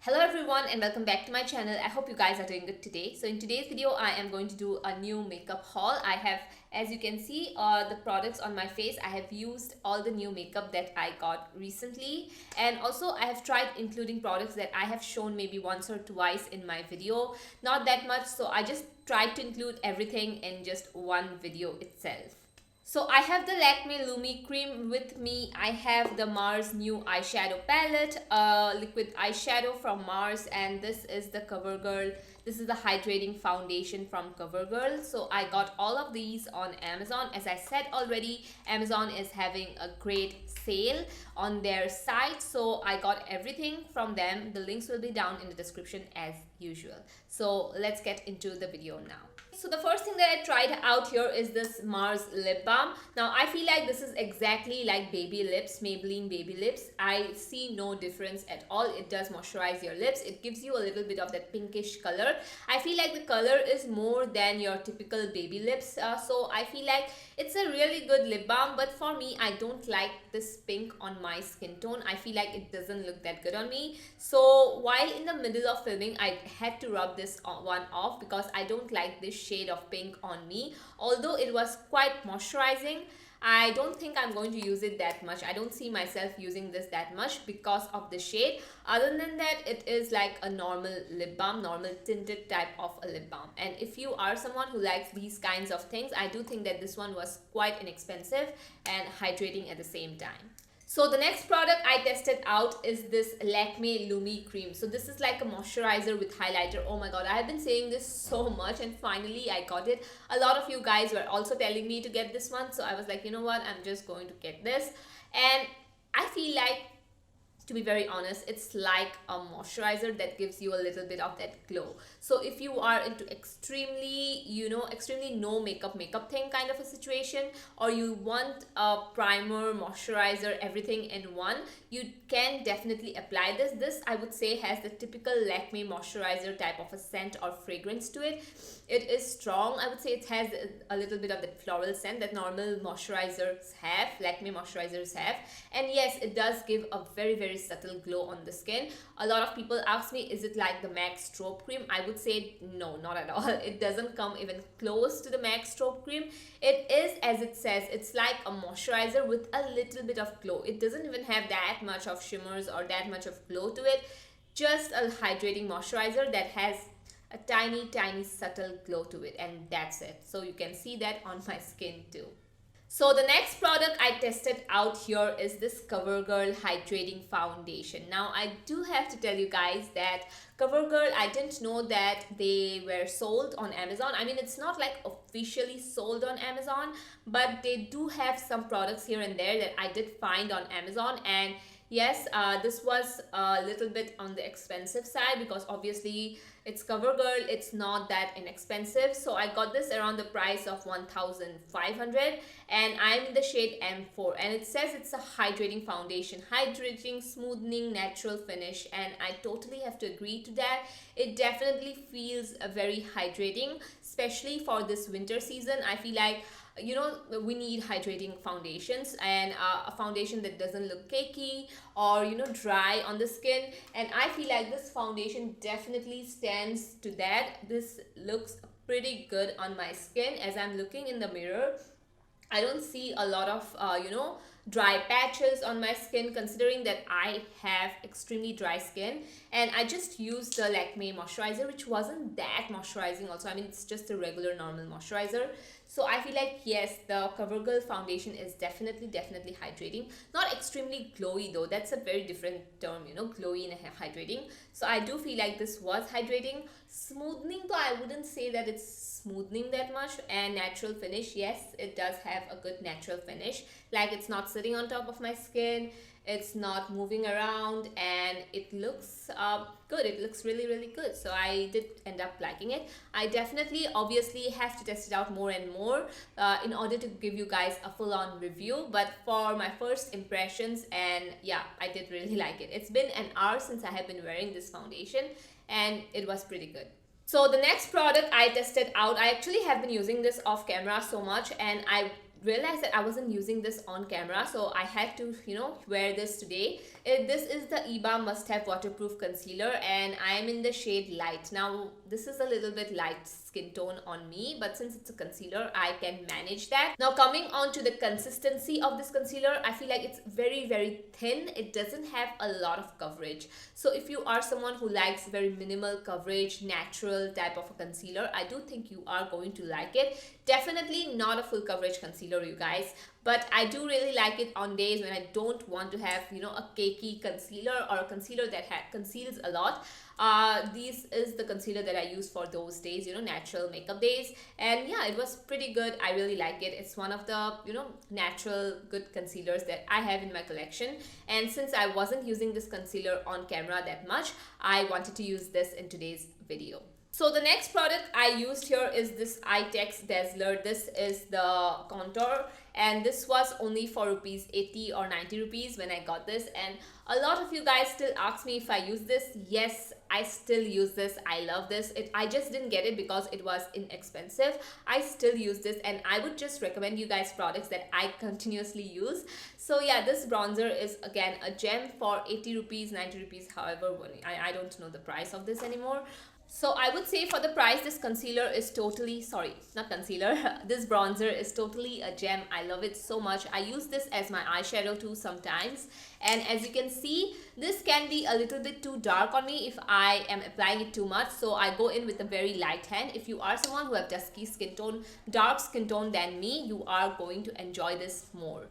Hello everyone and welcome back to my channel. I hope you guys are doing good today. So in today's video I am going to do a new makeup haul. I have, as you can see, the products on my face. I have used all the new makeup that I got recently, and also I have tried including products that I have shown maybe once or twice in my video. Not that much, so I just tried to include everything in just one video itself. So I have the Lakme Lumi cream with me. I have the Mars new eyeshadow palette, liquid eyeshadow from Mars, and this is the Covergirl. This is the hydrating foundation from Ccovergirl. So I got all of these on Amazon. As I said already, Amazon is having a great sale on their site. So I got everything from them. The links will be down in the description as usual. So let's get into the video now. So the first thing that I tried out here is this Mars lip balm. Now I feel like this is exactly like baby lips, Maybelline baby lips. I see no difference at all. It does moisturize your lips. It gives you a little bit of that pinkish color. I feel like the color is more than your typical baby lips. So I feel like it's a really good lip balm, but for me, I don't like this pink on my skin tone. I feel like it doesn't look that good on me. So while in the middle of filming, I had to rub this one off because I don't like this shade of pink on me. Although it was quite moisturizing, I don't think I'm going to use it that much. I don't see myself using this that much because of the shade. Other than that, it is like a normal lip balm, normal tinted type of a lip balm. And if you are someone who likes these kinds of things, I do think that this one was quite inexpensive and hydrating at the same time. So the next product I tested out is this Lakme Lumi cream. So this is like a moisturizer with highlighter. Oh my god, I have been saying this so much and finally I got it. A lot of you guys were also telling me to get this one. So I was like, you know what, I'm just going to get this. And I feel like, to be very honest, it's like a moisturizer that gives you a little bit of that glow. So if you are into extremely, extremely no makeup thing kind of a situation, or you want a primer, moisturizer, everything in one, you can definitely apply this. This, I would say, has the typical Lakme moisturizer type of a scent or fragrance to it. It is strong. I would say it has a little bit of the floral scent that normal moisturizers have, Lakme moisturizers have. And yes, it does give a very subtle glow on the skin. A lot of people ask me, is it like the MAC Strobe cream? I would say no, not at all. It doesn't come even close to the MAC Strobe cream. It is, as it says, it's like a moisturizer with a little bit of glow. It doesn't even have that much of shimmers or that much of glow to it. Just a hydrating moisturizer that has a tiny subtle glow to it, and that's it. So you can see that on my skin too. So the next product I tested out here is this Ccovergirl Hydrating Foundation. Now I do have to tell you guys that Ccovergirl, I didn't know that they were sold on Amazon. I mean, it's not like officially sold on Amazon, but they do have some products here and there that I did find on Amazon. And yes, this was a little bit on the expensive side because obviously it's Ccovergirl, it's not that inexpensive. So I got this around the price of 1,500 and I'm in the shade M4, and it says it's a hydrating foundation, hydrating, smoothing, natural finish, and I totally have to agree to that. It definitely feels very hydrating, especially for this winter season. I feel like we need hydrating foundations, and a foundation that doesn't look cakey or dry on the skin, and I feel like this foundation definitely stands to that. This looks pretty good on my skin. As I'm looking in the mirror, I don't see a lot of dry patches on my skin, considering that I have extremely dry skin. And I just used the Lakme moisturizer, which wasn't that moisturizing also. I mean, it's just a regular normal moisturizer. So I feel like, yes, the Ccovergirl foundation is definitely hydrating. Not extremely glowy though. That's a very different term, glowy and hydrating. So I do feel like this was hydrating. Smoothing though, I wouldn't say that it's smoothing that much. And natural finish, yes, it does have a good natural finish. Like, it's not sitting on top of my skin, it's not moving around, and it looks good. It looks really good. So I did end up liking it. I definitely obviously have to test it out more and more in order to give you guys a full-on review, but for my first impressions, and yeah, I did really like it. It's been an hour since I have been wearing this foundation and it was pretty good. So the next product I tested out, I actually have been using this off camera so much, and I realized that I wasn't using this on camera, so I had to, wear this today. This is the Iba Must Have Waterproof Concealer, and I am in the shade Light. Now, this is a little bit light skin tone on me, but since it's a concealer, I can manage that. Now, coming on to the consistency of this concealer, I feel like it's very, very thin. It doesn't have a lot of coverage. So if you are someone who likes very minimal coverage, natural type of a concealer, I do think you are going to like it. Definitely not a full coverage concealer, you guys, but I do really like it on days when I don't want to have, a cakey concealer or a concealer that conceals a lot. This is the concealer that I use for those days, natural makeup days. And yeah, it was pretty good. I really like it. It's one of the, natural good concealers that I have in my collection. And since I wasn't using this concealer on camera that much, I wanted to use this in today's video. So the next product I used here is this Eyetex Dazller. This is the contour, and this was only for rupees 80 or 90 rupees when I got this. And a lot of you guys still ask me if I use this. Yes, I still use this. I love this. I just didn't get it because it was inexpensive. I still use this, and I would just recommend you guys products that I continuously use. So yeah, this bronzer is again a gem for 80 rupees, 90 rupees, however, I don't know the price of this anymore. So I would say for the price, this concealer is totally, sorry, not concealer, this bronzer is totally a gem. I love it so much. I use this as my eyeshadow too sometimes. And as you can see, this can be a little bit too dark on me if I am applying it too much. So I go in with a very light hand. If you are someone who have dusky skin tone, dark skin tone than me, you are going to enjoy this more.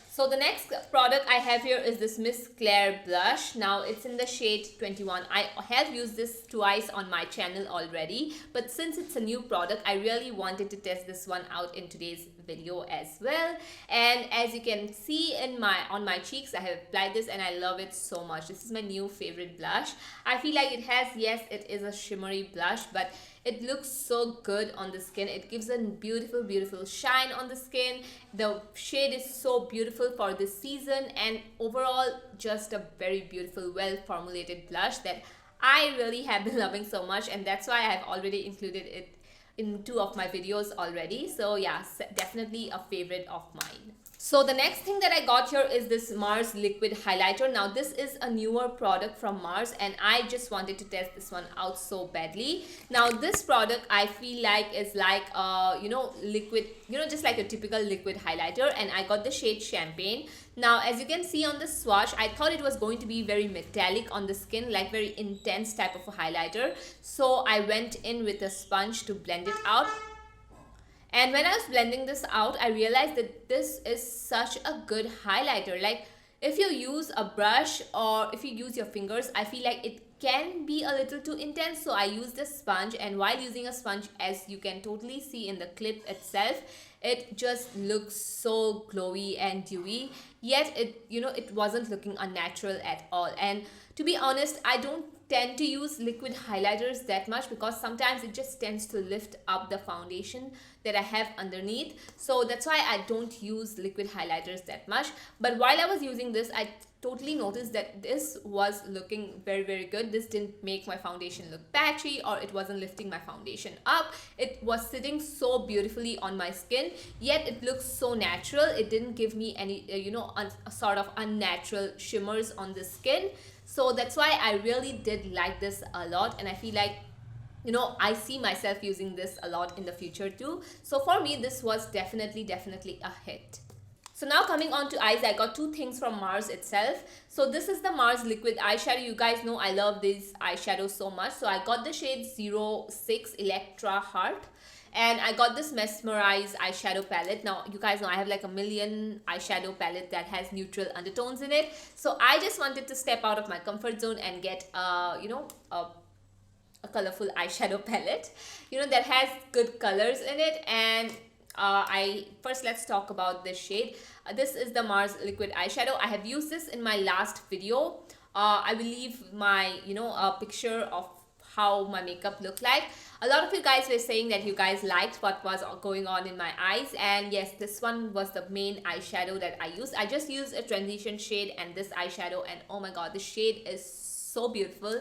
So the next product I have here is this Miss Claire blush. Now it's in the shade 21. I have used this twice on my channel already, but since it's a new product, I really wanted to test this one out in today's video as well. And as you can see on my cheeks, I have applied this and I love it so much. This is my new favorite blush. I feel like it has, yes, it is a shimmery blush, but it looks so good on the skin. It gives a beautiful, beautiful shine on the skin. The shade is so beautiful for this season, and overall just a very beautiful, well formulated blush that I really have been loving so much, and that's why I have already included it in 2 of my videos already. So yeah, definitely a favorite of mine. So the next thing that I got here is this Mars liquid highlighter. Now this is a newer product from Mars, and I just wanted to test this one out so badly. Now this product I feel like is like liquid, just like a typical liquid highlighter, and I got the shade Champagne. Now as you can see on the swatch, I thought it was going to be very metallic on the skin, like very intense type of a highlighter. So I went in with a sponge to blend it out. And when I was blending this out, I realized that this is such a good highlighter. Like if you use a brush or if you use your fingers, I feel like it can be a little too intense. So I used a sponge, and while using a sponge, as you can totally see in the clip itself, it just looks so glowy and dewy. Yet it wasn't looking unnatural at all. And to be honest, I don't tend to use liquid highlighters that much because sometimes it just tends to lift up the foundation that I have underneath. So that's why I don't use liquid highlighters that much. But while I was using this, I totally noticed that this was looking very, very good. This didn't make my foundation look patchy, or it wasn't lifting my foundation up. It was sitting so beautifully on my skin, yet it looks so natural. It didn't give me any sort of unnatural shimmers on the skin. So that's why I really did like this a lot, and I feel like I see myself using this a lot in the future too. So for me, this was definitely a hit. So now coming on to eyes, I got 2 things from Mars itself. So this is the Mars liquid eyeshadow. You guys know I love this eyeshadow so much. So I got the shade 06 Electra Heart. And I got this Mesmerize eyeshadow palette. Now, you guys know I have like a million eyeshadow palette that has neutral undertones in it. So I just wanted to step out of my comfort zone and get, a colorful eyeshadow palette, that has good colors in it. And let's talk about this shade. This is the Mars liquid eyeshadow. I have used this in my last video. I will leave my, a picture of how my makeup looked like. A lot of you guys were saying that you guys liked what was going on in my eyes, and yes, this one was the main eyeshadow that I used. I just used a transition shade and this eyeshadow, and oh my god, the shade is so beautiful.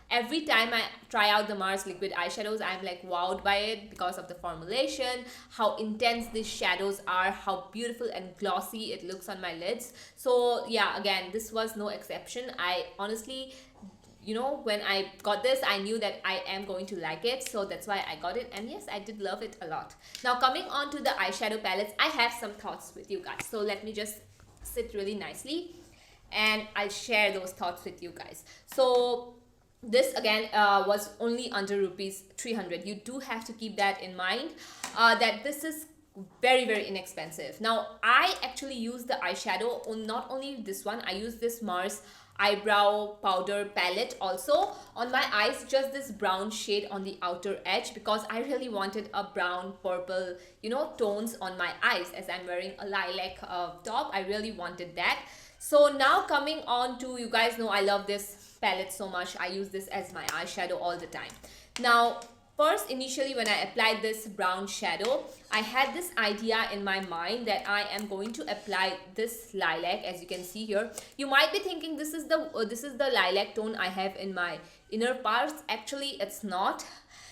Every time I try out the Mars liquid eyeshadows, I'm like wowed by it because of the formulation, how intense these shadows are, how beautiful and glossy it looks on my lids. So yeah, again, this was no exception. I honestly, you know, when I got this, I knew that I am going to like it, so that's why I got it. And yes, I did love it a lot. Now coming on to the eyeshadow palettes, I have some thoughts with you guys. So let me just sit really nicely and I'll share those thoughts with you guys. So this again was only under rupees 300. You do have to keep that in mind, that this is very inexpensive. Now I actually use the eyeshadow on not only this one, I use this Mars eyebrow powder palette also on my eyes, just this brown shade on the outer edge, because I really wanted a brown purple, you know, tones on my eyes, as I'm wearing a lilac top. I really wanted that. So now coming on to, you guys know I love this palette so much. I use this as my eyeshadow all the time. Now first, initially when I applied this brown shadow, I had this idea in my mind that I am going to apply this lilac, as you can see here. You might be thinking this is the lilac tone I have in my inner parts. Actually, it's not.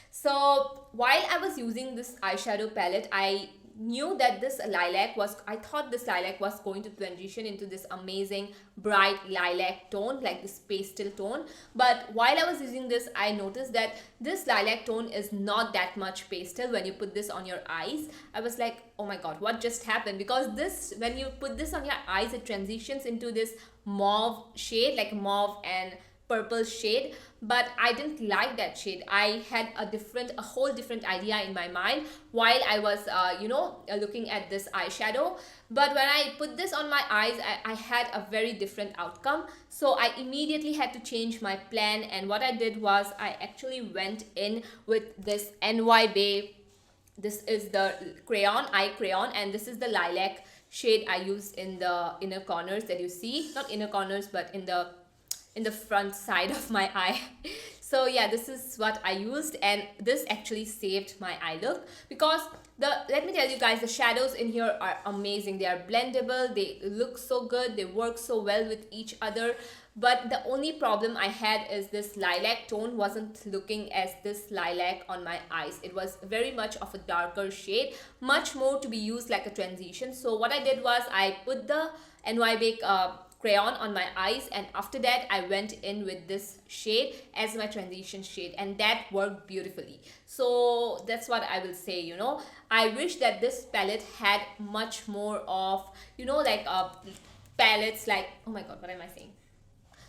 So while I was using this eyeshadow palette, I knew that I thought this lilac was going to transition into this amazing bright lilac tone, like this pastel tone. But while I was using this, I noticed that this lilac tone is not that much pastel when you put this on your eyes. I was like, oh my god, what just happened? Because this, when you put this on your eyes, it transitions into this mauve shade, like mauve and purple shade, but I didn't like that shade. I had a whole different idea in my mind while I was looking at this eyeshadow. But when I put this on my eyes, I had a very different outcome. So I immediately had to change my plan, and what I did was I actually went in with this NY Bay. This is the eye crayon, and this is the lilac shade I used in the inner corners that you see, not inner corners, but in the front side of my eye. So yeah, this is what I used, and this actually saved my eye look, because let me tell you guys, the shadows in here are amazing. They are blendable, they look so good, they work so well with each other. But the only problem I had is this lilac tone wasn't looking as this lilac on my eyes. It was very much of a darker shade, much more to be used like a transition. So what I did was I put the NY Bake crayon on my eyes, and after that I went in with this shade as my transition shade, and that worked beautifully. So that's what I will say, you know. I wish that this palette had much more of, you know, like palettes like, oh my god, what am I saying?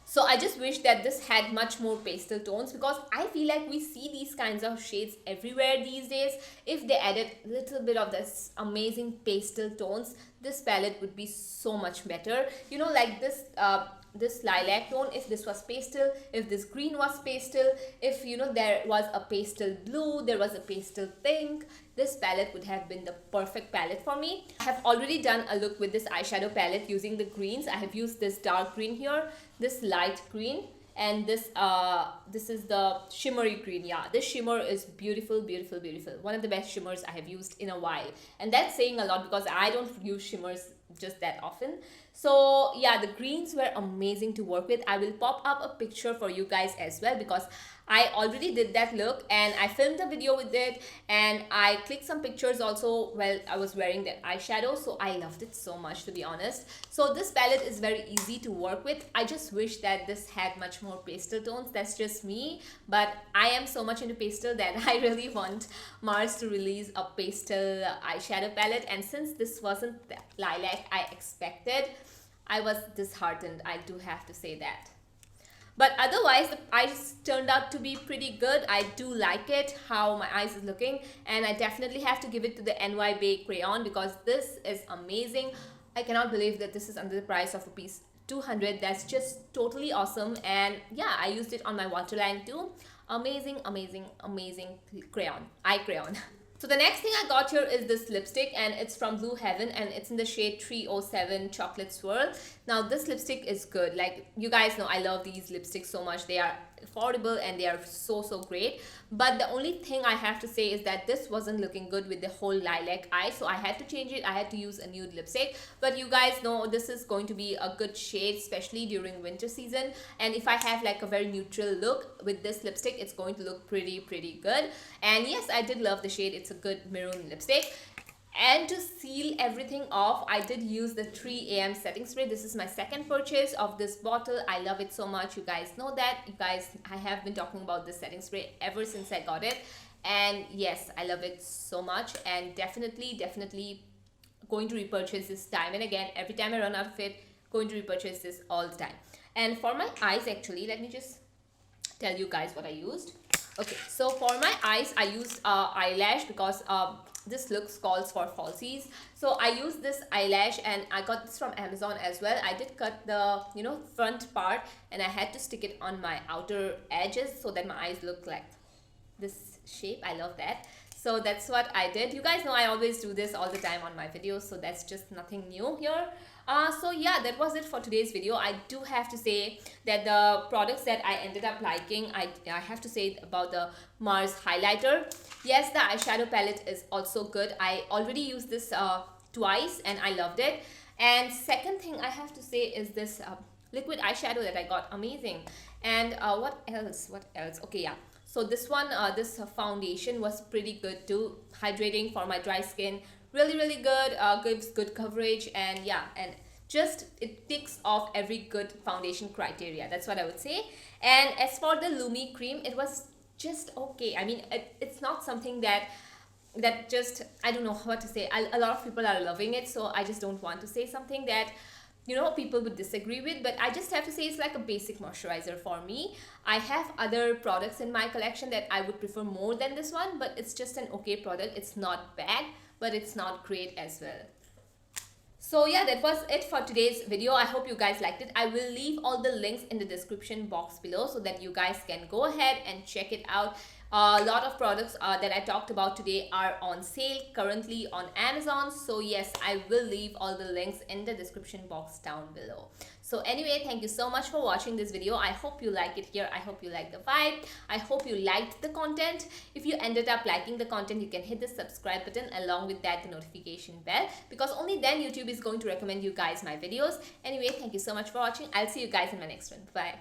So I just wish that this had much more pastel tones, because I feel like we see these kinds of shades everywhere these days. If they added a little bit of this amazing pastel tones, this palette would be so much better. You know, like this lilac tone, if this was pastel, if this green was pastel, if, you know, there was a pastel blue, there was a pastel pink, this palette would have been the perfect palette for me. I have already done a look with this eyeshadow palette using the greens. I have used this dark green here, this light green, and this is the shimmery green. Yeah, this shimmer is beautiful. One of the best shimmers I have used in a while, and that's saying a lot because I don't use shimmers just that often. So yeah, the greens were amazing to work with. I will pop up a picture for you guys as well, because I already did that look and I filmed a video with it, and I clicked some pictures also while I was wearing that eyeshadow. So I loved it so much, to be honest. So this palette is very easy to work with. I just wish that this had much more pastel tones. That's just me, but I am so much into pastel that I really want Mars to release a pastel eyeshadow palette, and since this wasn't the lilac I expected, I was disheartened. I do have to say that. But otherwise, the eyes turned out to be pretty good. I do like it, how my eyes is looking. And I definitely have to give it to the NY Bay crayon, because this is amazing. I cannot believe that this is under the price of rupees 200. That's just totally awesome. And yeah, I used it on my waterline too. Amazing crayon, eye crayon. So the next thing I got here is this lipstick, and it's from Blue Heaven, and it's in the shade 307 Chocolate Swirl. Now this lipstick is good. Like, you guys know I love these lipsticks so much. They are affordable and they are so great. But the only thing I have to say is that this wasn't looking good with the whole lilac eye, so I had to change it. I had to use a nude lipstick, but you guys know this is going to be a good shade, especially during winter season. And if I have like a very neutral look with this lipstick, it's going to look pretty good. And yes, I did love the shade. It's a good maroon lipstick. And to seal everything off, I did use the 3 AM setting spray. This is my second purchase of this bottle. I love it so much. You guys know that. You guys, I have been talking about this setting spray ever since I got it. And yes, I love it so much, and definitely going to repurchase this time and again. Every time I run out of it, going to repurchase this all the time. And for my eyes, actually, let me just tell you guys what I used. Okay, so for my eyes, I used eyelash because this look calls for falsies. So I used this eyelash, and I got this from Amazon as well. I did cut the front part, and I had to stick it on my outer edges so that my eyes look like this shape. I love that. So that's what I did. You guys know I always do this all the time on my videos, so that's just nothing new here. So yeah, that was it for today's video. I do have to say that the products that I ended up liking, I have to say about the Mars highlighter. Yes, the eyeshadow palette is also good. I already used this twice and I loved it. And second thing I have to say is this liquid eyeshadow that I got, amazing. And what else? Okay, yeah. So this one, this foundation was pretty good too, hydrating for my dry skin. Really good, gives good coverage, and yeah, and just it ticks off every good foundation criteria. That's what I would say. And as for the Lumi cream, it was just okay. I mean, it's not something that just, I don't know what to say. A lot of people are loving it, so I just don't want to say something that people would disagree with, but I just have to say it's like a basic moisturizer for me. I have other products in my collection that I would prefer more than this one, but it's just an okay product. It's not bad, but it's not great as well. So yeah, that was it for today's video. I hope you guys liked it. I will leave all the links in the description box below so that you guys can go ahead and check it out. A lot of products that I talked about today are on sale currently on Amazon. So yes, I will leave all the links in the description box down below. So anyway, thank you so much for watching this video. I hope you like it here. I hope you like the vibe. I hope you liked the content. If you ended up liking the content, you can hit the subscribe button, along with that the notification bell, because only then YouTube is going to recommend you guys my videos. Anyway, thank you so much for watching. I'll see you guys in my next one. Bye.